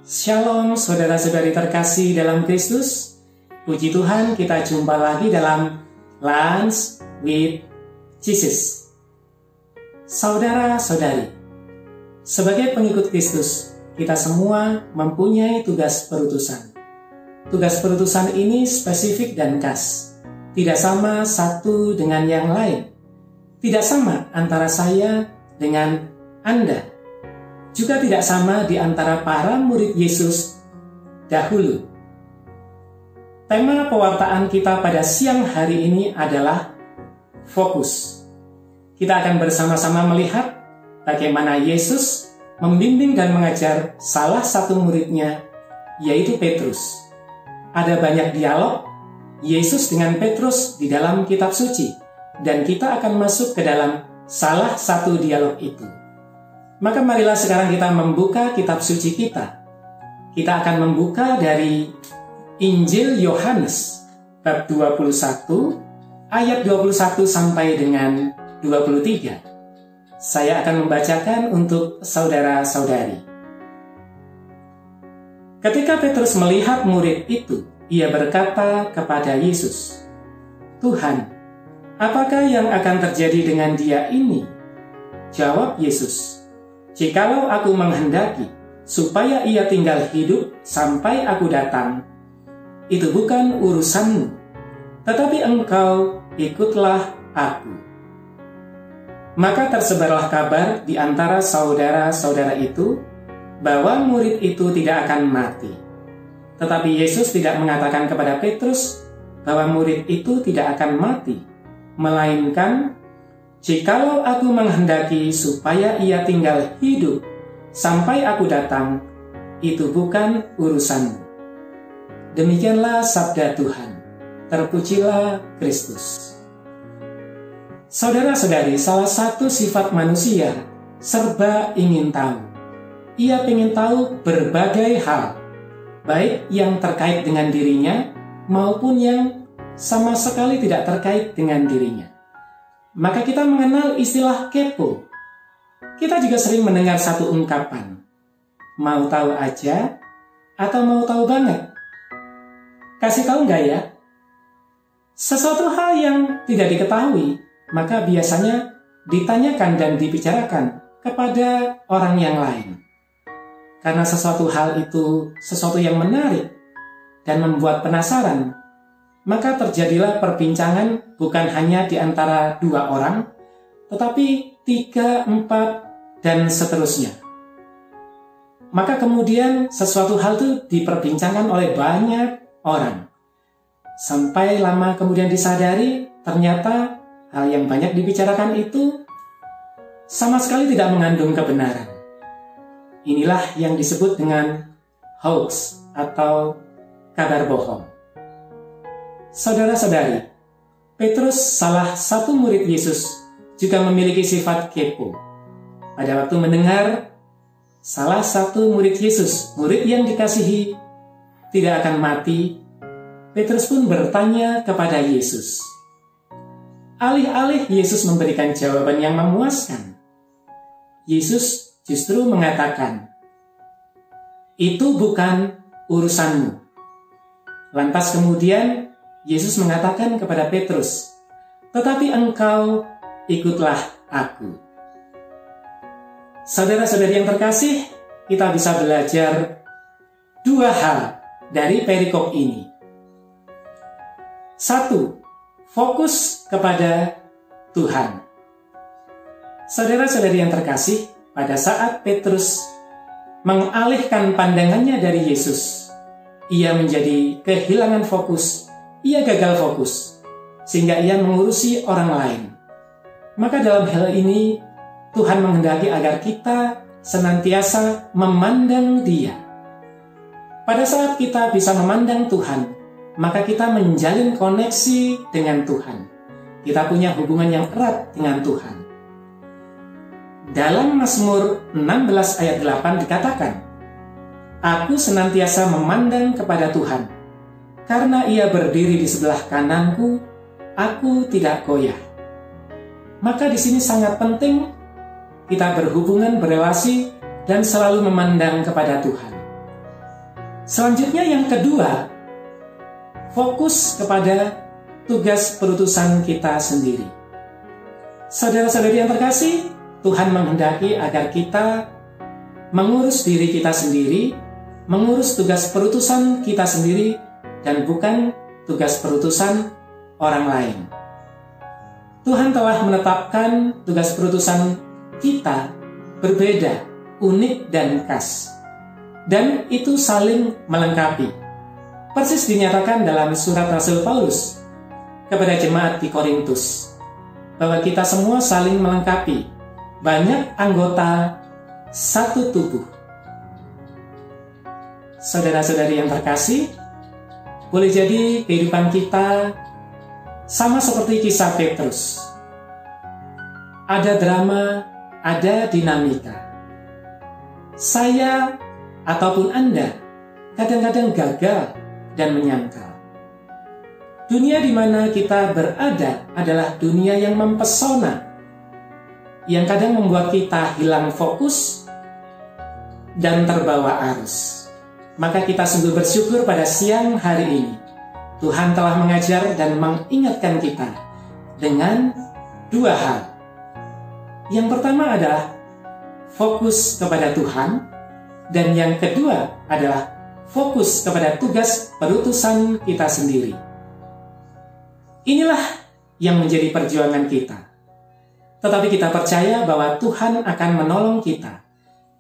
Shalom saudara-saudari terkasih dalam Kristus. Puji Tuhan, kita jumpa lagi dalam Lunch with Jesus. Saudara-saudari, sebagai pengikut Kristus, kita semua mempunyai tugas perutusan. Tugas perutusan ini spesifik dan khas, tidak sama satu dengan yang lain. Tidak sama antara saya dengan Anda. Juga tidak sama di antara para murid Yesus dahulu. Tema pewartaan kita pada siang hari ini adalah fokus. Kita akan bersama-sama melihat bagaimana Yesus membimbing dan mengajar salah satu muridnya, yaitu Petrus. Ada banyak dialog Yesus dengan Petrus di dalam kitab suci, dan kita akan masuk ke dalam salah satu dialog itu. Maka marilah sekarang kita membuka kitab suci kita. Kita akan membuka dari Injil Yohanes bab 21 ayat 21 sampai dengan 23. Saya akan membacakan untuk saudara-saudari. Ketika Petrus melihat murid itu, ia berkata kepada Yesus, "Tuhan, apakah yang akan terjadi dengan dia ini?" Jawab Yesus, "Jikalau aku menghendaki supaya ia tinggal hidup sampai aku datang, itu bukan urusanmu, tetapi engkau ikutlah aku." Maka tersebarlah kabar di antara saudara-saudara itu bahwa murid itu tidak akan mati. Tetapi Yesus tidak mengatakan kepada Petrus bahwa murid itu tidak akan mati, melainkan, "Jikalau aku menghendaki supaya ia tinggal hidup sampai aku datang, itu bukan urusanmu." Demikianlah sabda Tuhan. Terpujilah Kristus. Saudara-saudari, salah satu sifat manusia serba ingin tahu. Ia ingin tahu berbagai hal, baik yang terkait dengan dirinya maupun yang sama sekali tidak terkait dengan dirinya. Maka kita mengenal istilah kepo. Kita juga sering mendengar satu ungkapan, mau tahu aja atau mau tahu banget. Kasih tahu nggak ya? Sesuatu hal yang tidak diketahui, maka biasanya ditanyakan dan dibicarakan kepada orang yang lain. Karena sesuatu hal itu sesuatu yang menarik dan membuat penasaran, maka terjadilah perbincangan bukan hanya di antara dua orang, tetapi 3, 4, dan seterusnya. Maka kemudian sesuatu hal itu diperbincangkan oleh banyak orang. Sampai lama kemudian disadari, ternyata hal yang banyak dibicarakan itu sama sekali tidak mengandung kebenaran. Inilah yang disebut dengan hoax atau kabar bohong. Saudara-saudari, Petrus, salah satu murid Yesus, juga memiliki sifat kepo. Pada waktu mendengar salah satu murid Yesus, murid yang dikasihi, tidak akan mati, Petrus pun bertanya kepada Yesus. Alih-alih Yesus memberikan jawaban yang memuaskan, Yesus justru mengatakan, "Itu bukan urusanmu." Lantas kemudian Yesus mengatakan kepada Petrus, "Tetapi engkau ikutlah aku." Saudara-saudari yang terkasih, kita bisa belajar dua hal dari perikop ini. 1. Fokus kepada Tuhan. Saudara-saudari yang terkasih, pada saat Petrus mengalihkan pandangannya dari Yesus, ia menjadi kehilangan fokus, ia gagal fokus, sehingga ia mengurusi orang lain. Maka dalam hal ini, Tuhan menghendaki agar kita senantiasa memandang Dia. Pada saat kita bisa memandang Tuhan, maka kita menjalin koneksi dengan Tuhan. Kita punya hubungan yang erat dengan Tuhan. Dalam Mazmur 16 ayat 8 dikatakan, "Aku senantiasa memandang kepada Tuhan, karena Ia berdiri di sebelah kananku, aku tidak goyah." Maka di sini sangat penting kita berhubungan, berelasi, dan selalu memandang kepada Tuhan. Selanjutnya yang kedua, fokus kepada tugas perutusan kita sendiri. Saudara-saudari yang terkasih, Tuhan menghendaki agar kita mengurus diri kita sendiri, mengurus tugas perutusan kita sendiri, dan bukan tugas perutusan orang lain. Tuhan telah menetapkan tugas perutusan kita berbeda, unik, dan khas. Dan itu saling melengkapi. Persis dinyatakan dalam surat Rasul Paulus kepada jemaat di Korintus, bahwa kita semua saling melengkapi, banyak anggota satu tubuh. Saudara-saudari yang terkasih, boleh jadi kehidupan kita sama seperti kisah Petrus. Ada drama, ada dinamika. Saya ataupun Anda kadang-kadang gagal dan menyangkal. Dunia di mana kita berada adalah dunia yang mempesona, yang kadang membuat kita hilang fokus dan terbawa arus. Maka kita sungguh bersyukur pada siang hari ini Tuhan telah mengajar dan mengingatkan kita dengan dua hal. Yang pertama adalah fokus kepada Tuhan, dan yang kedua adalah fokus kepada tugas perutusan kita sendiri. Inilah yang menjadi perjuangan kita. Tetapi kita percaya bahwa Tuhan akan menolong kita.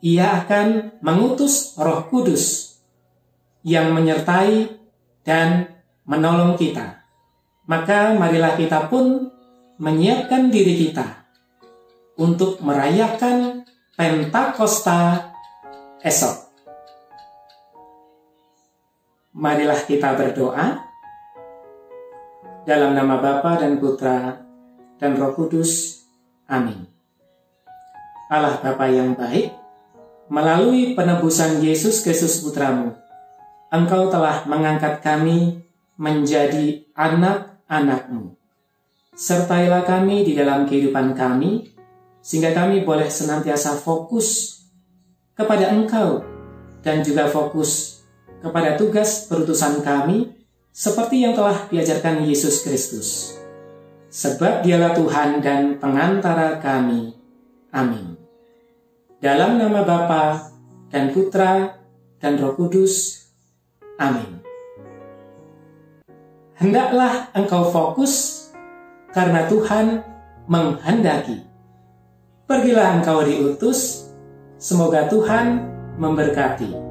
Ia akan mengutus Roh Kudus yang menyertai dan menolong kita. Maka marilah kita pun menyiapkan diri kita untuk merayakan Pentakosta esok. Marilah kita berdoa dalam nama Bapa dan Putra dan Roh Kudus. Amin. Allah Bapa yang baik, melalui penebusan Yesus Kristus Putramu, Engkau telah mengangkat kami menjadi anak-anak-Mu. Sertailah kami di dalam kehidupan kami, sehingga kami boleh senantiasa fokus kepada Engkau dan juga fokus kepada tugas perutusan kami seperti yang telah diajarkan Yesus Kristus. Sebab Dialah Tuhan dan pengantara kami. Amin. Dalam nama Bapa dan Putra dan Roh Kudus. Amin. Hendaklah engkau fokus karena Tuhan menghendaki. Pergilah engkau diutus. Semoga Tuhan memberkati.